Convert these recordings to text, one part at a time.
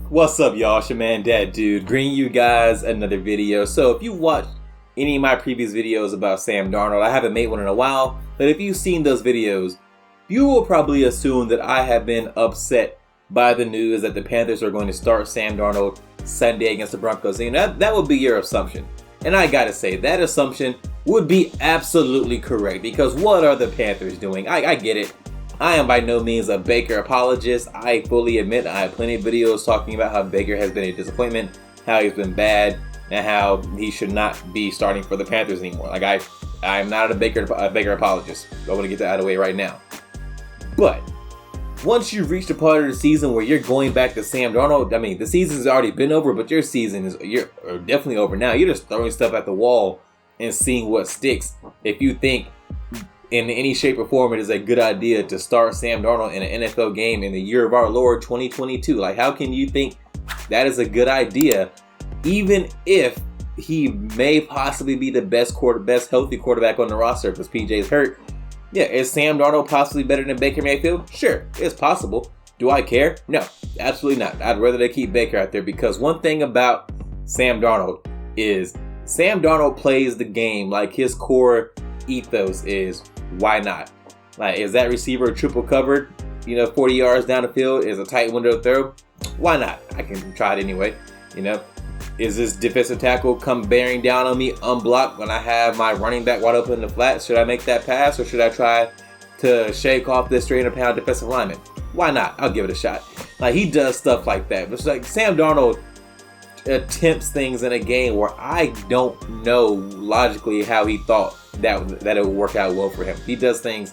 What's up, y'all? It's your man, Dad Dude, bringing you guys another video. So if you watched any of my previous videos about Sam Darnold, I haven't made one in a while, but if you've seen those videos, you will probably assume that I have been upset by the news that the Panthers are going to start Sam Darnold Sunday against the Broncos. And that would be your assumption. And I gotta say, that assumption would be absolutely correct, because what are the Panthers doing? I get it. I am by no means a Baker apologist. I fully admit I have plenty of videos talking about how Baker has been a disappointment, how he's been bad, and how he should not be starting for the Panthers anymore. I'm not a Baker apologist. I want to get that out of the way right now. But once you reach the part of the season where you're going back to Sam Darnold, I mean, the season's already been over, but your season is definitely over now. You're just throwing stuff at the wall and seeing what sticks. If you think in any shape or form it is a good idea to start Sam Darnold in an NFL game in the year of our Lord 2022, like, how can you think that is a good idea, even if he may possibly be the best healthy quarterback on the roster because PJ's hurt? Yeah, is Sam Darnold possibly better than Baker Mayfield? Sure, it's possible. Do I care? No, absolutely not. I'd rather they keep Baker out there, because one thing about Sam Darnold is Sam Darnold plays the game like his core ethos is, why not? Like, is that receiver triple covered, 40 yards down the field, is a tight window throw? Why not? I can try it anyway, Is this defensive tackle come bearing down on me unblocked when I have my running back wide open in the flat? Should I make that pass, or should I try to shake off this 300-pound defensive lineman? Why not? I'll give it a shot. Like, he does stuff like that. But it's like Sam Darnold attempts things in a game where I don't know logically how he thought that it would work out well for him. He does things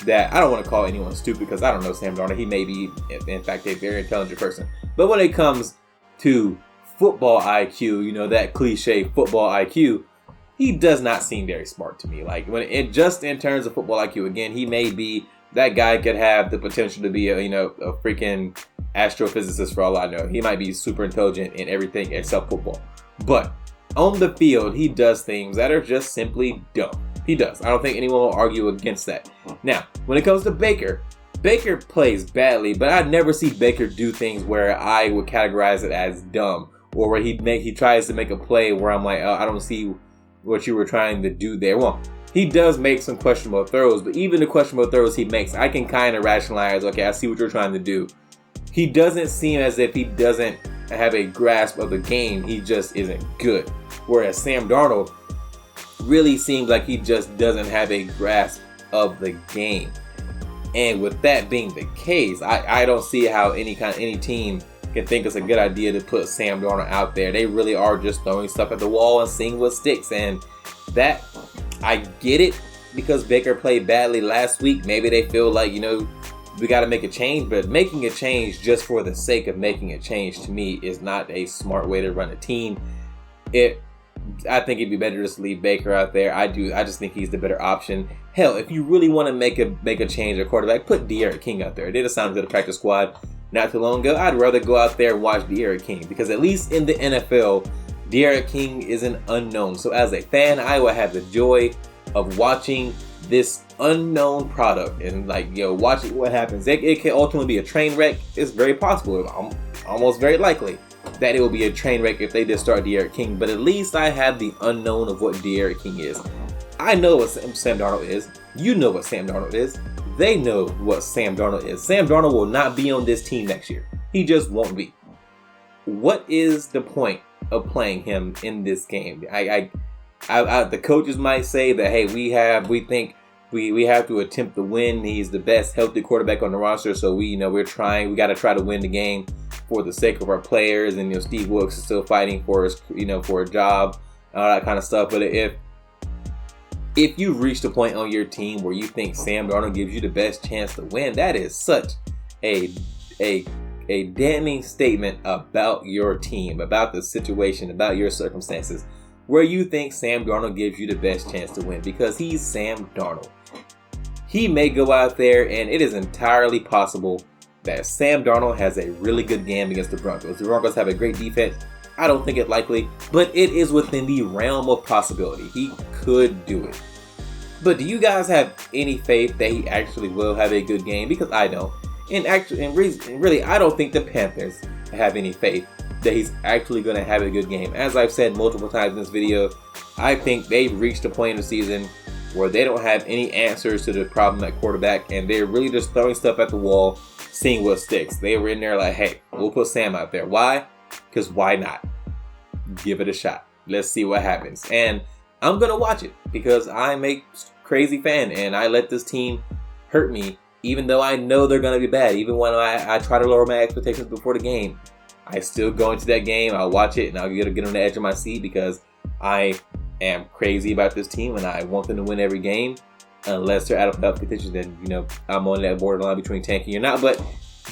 that I don't want to call anyone stupid, because I don't know Sam Darnold. He may be, in fact, a very intelligent person. But when it comes to football IQ, that cliche football IQ, he does not seem very smart to me. Like, in terms of football IQ, again, he may be, that guy could have the potential to be a freaking astrophysicist for all I know. He might be super intelligent in everything except football. But on the field, he does things that are just simply dumb. He does. I don't think anyone will argue against that. Now, when it comes to Baker plays badly, but I never see Baker do things where I would categorize it as dumb, or where he tries to make a play where I'm like, oh, I don't see what you were trying to do there. Well, he does make some questionable throws, but even the questionable throws he makes, I can kind of rationalize, okay, I see what you're trying to do. He doesn't seem as if he doesn't have a grasp of the game. He just isn't good. Whereas Sam Darnold really seems like he just doesn't have a grasp of the game. And with that being the case, I don't see how any team can think it's a good idea to put Sam Darnold out there. They really are just throwing stuff at the wall and seeing what sticks. And that, I get it, because Baker played badly last week. Maybe they feel like, we got to make a change. But making a change just for the sake of making a change, to me, is not a smart way to run a team. I think it'd be better to just leave Baker out there. I just think he's the better option. Hell, if you really want to make a change at quarterback, put D'Eriq King out there. It did sound good at practice squad not too long ago. I'd rather go out there and watch D'Eriq King, because at least in the NFL, D'Eriq King is an unknown. So as a fan, I will have the joy of watching this unknown product and watching what happens. It can ultimately be a train wreck. It's very possible, almost very likely, that it will be a train wreck if they just start D'Eriq King. But at least I have the unknown of what D'Eriq King is. I know what Sam Darnold is. You know what Sam Darnold is. They know what Sam Darnold is. Sam Darnold will not be on this team next year. He just won't be. What is the point of playing him in this game? The coaches might say that, hey, we think we have to attempt to win. He's the best healthy quarterback on the roster, so we got to try to win the game for the sake of our players. And Steve Wilkes is still fighting for his for a job, all that kind of stuff. But if you reach the point on your team where you think Sam Darnold gives you the best chance to win, that is such a damning statement about your team, about the situation, about your circumstances, where you think Sam Darnold gives you the best chance to win, because he's Sam Darnold. He may go out there, and it is entirely possible that Sam Darnold has a really good game against the Broncos. The Broncos have a great defense. I don't think it likely, but it is within the realm of possibility. He could do it. But do you guys have any faith that he actually will have a good game? Because I don't. And really, I don't think the Panthers have any faith that he's actually going to have a good game. As I've said multiple times in this video, I think they've reached a point in the season where they don't have any answers to the problem at quarterback, and they're really just throwing stuff at the wall, seeing what sticks. They were in there like, hey, we'll put Sam out there. Why? Because why not? Give it a shot. Let's see what happens. And I'm going to watch it because I'm a crazy fan, and I let this team hurt me, even though I know they're going to be bad. Even when I try to lower my expectations before the game, I still go into that game, I'll watch it, and I'll get on the edge of my seat because I am crazy about this team and I want them to win every game. Unless they're out of playoff contention, then, you know, I'm on that borderline between tanking or not. But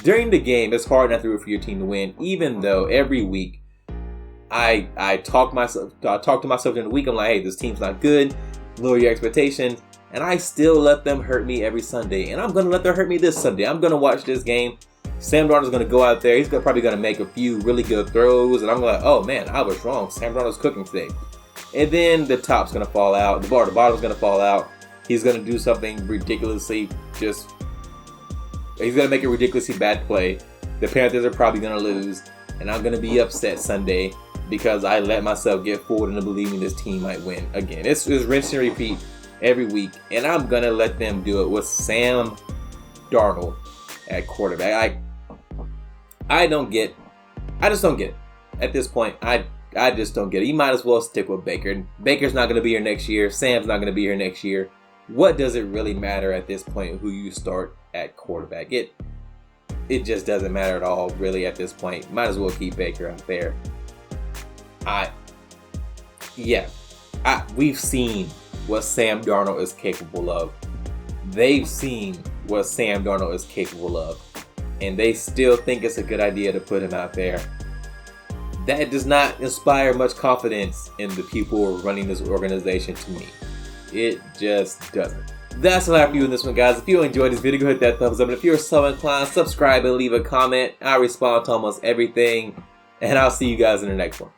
during the game, it's hard not to root for your team to win, even though every week I talk to myself during the week. I'm like, hey, this team's not good. Lower your expectations. And I still let them hurt me every Sunday. And I'm going to let them hurt me this Sunday. I'm going to watch this game. Sam Darnold's going to go out there. He's probably going to make a few really good throws. And I'm like, oh, man, I was wrong. Sam Darnold's cooking today. And then the top's going to fall out. The bottom's going to fall out. He's going to do something ridiculously he's going to make a ridiculously bad play. The Panthers are probably going to lose. And I'm going to be upset Sunday because I let myself get fooled into believing this team might win again. It's rinse and repeat every week. And I'm going to let them do it with Sam Darnold at quarterback. I just don't get it. At this point, I just don't get it. You might as well stick with Baker. Baker's not going to be here next year. Sam's not going to be here next year. What does it really matter at this point who you start at quarterback? It just doesn't matter at all, really, at this point. Might as well keep Baker out there. We've seen what Sam Darnold is capable of. They've seen what Sam Darnold is capable of. And they still think it's a good idea to put him out there. That does not inspire much confidence in the people running this organization to me. It just doesn't. That's all I have for you in this one, guys. If you enjoyed this video, go hit that thumbs up. And if you're so inclined, subscribe and leave a comment. I respond to almost everything. And I'll see you guys in the next one.